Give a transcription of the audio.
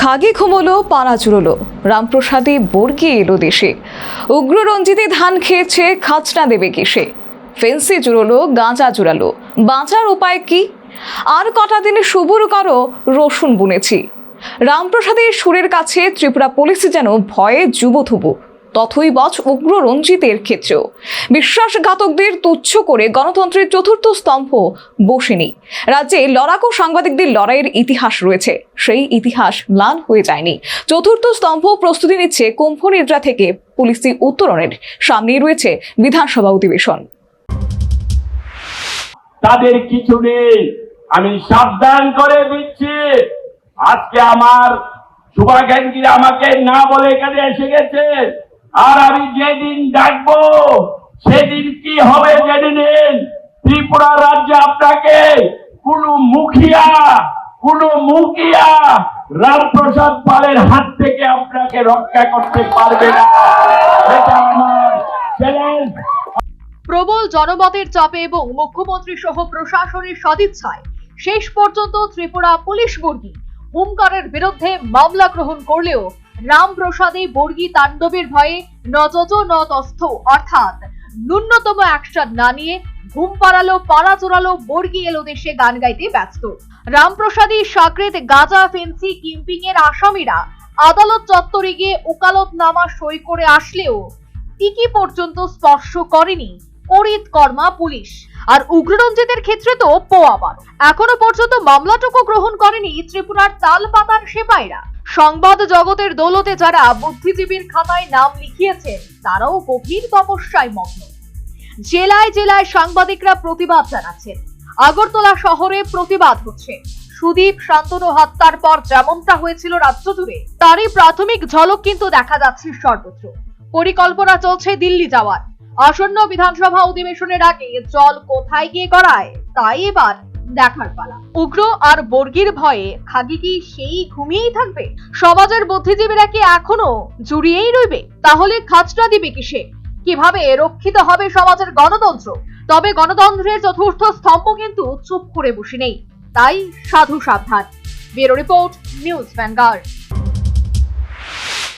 খাগে ঘুমোলো, পাড়া চুরোলো, রামপ্রসাদে বর্গি এলো দেশে। উগ্র রঞ্জিতে ধান খেয়েছে, খাজনা দেবে কেসে। ফেন্সি জুড়োলো, গাঁজা জুড়ালো, বাঁচার উপায় কি? আর কটা দিনে সবুর করো, রসুন বুনেছি। রামপ্রসাদের সুরের কাছে ত্রিপুরা পুলিশ যেন ভয়ে যুবথুবু। তথই বচ উগ্র রঞ্জিতের ক্ষেত্রেও বিশ্বাসঘাতকদের তুচ্ছ করে গণতন্ত্রের চতুর্থ স্তম্ভ বসেনি। রাজ্যে লড়াকু সাংবাদিকদের লড়াইয়ের ইতিহাস রয়েছে, সেই ইতিহাস ম্লান হয়ে যায়নি। চতুর্থ স্তম্ভ প্রস্তুতি নিচ্ছে কুম্ভ নিদ্রা থেকে পুলিশি উত্তরণের। সামনেই রয়েছে বিধানসভা অধিবেশন। তাদের কিছু নেই, আমি সাবধান করে দিচ্ছি। আজকে আমার শুভাকাঙ্ক্ষীরা আমাকে না বলে এখানে এসে গেছে, আর আমি যেদিন ডাকবো সেদিন কি হবে জেনে নিন। ত্রিপুরা রাজ্যে আপনাকে কোন মুখিয়া রামপ্রসাদ পালের হাত থেকে আপনাকে রক্ষা করতে পারবে না। এটা আমার চ্যালেঞ্জ। প্রবল জনমতের চাপে এবং মুখ্যমন্ত্রী সহ প্রশাসনের সদিচ্ছায় শেষ পর্যন্ত ত্রিপুরা পুলিশ বর্গী হুমকারের বিরুদ্ধে মামলা গ্রহণ করলেও রামপ্রসাদে বর্গী তাণ্ডবের ভয়ে নজজ নতস্থ, অর্থাৎ ন্যূনতম অ্যাকশন না নিয়ে ঘুম পাড়ালো, পাড়া চোরালো, বর্গী এলো দেশে গান গাইতে ব্যস্ত। রামপ্রসাদী সাকরেত গাঁজা ফেন্সি কিম্পিং এর আসামিরা আদালত চত্বরে গিয়ে ওকালতনামা সই করে আসলেও টিকি পর্যন্ত স্পর্শ করেনি করিত কর্মা পুলিশ। আর উগ্ররঞ্জিতের ক্ষেত্রে তো পোয়াবার এখনো পর্যন্ত মামলাটুকু গ্রহণ করেনি ত্রিপুরার তালপাতার সেপাইরা। সংবাদ জগতের দৌলতে যারা বুদ্ধিজীবীর খাতায় নাম লিখিয়েছেন তারাও গভীর তপস্যায় মগ্ন। জেলায় জেলায় সাংবাদিকরা প্রতিবাদ জানাচ্ছেন। আগরতলা শহরে প্রতিবাদ হচ্ছে। সুদীপ শান্তনু হত্যার পর যেমনটা হয়েছিল রাজ্য জুড়ে, তারই প্রাথমিক ঝলক কিন্তু দেখা যাচ্ছে সর্বত্র। পরিকল্পনা চলছে দিল্লি যাওয়ার। আসন্ন বিধানসভা অধিবেশনের আগে জল কোথায় গিয়ে গড়ায় তাই এবার দেখার পালা। উগ্র আর বর্গীর ভয়ে খাগি কি সেই ঘুমিয়েই থাকবে? সমাজের বুদ্ধিজীবীরা কি এখনো জুড়িয়েই রইবে? তাহলে খাজনা দিবে কিসে? কিভাবে রক্ষিত হবে সমাজের গণতন্ত্র? তবে গণতন্ত্রের চতুর্থ স্তম্ভ কিন্তু চুপ করে বসে নেই, তাই সাধু সাবধান। Bureau report, news vanguard.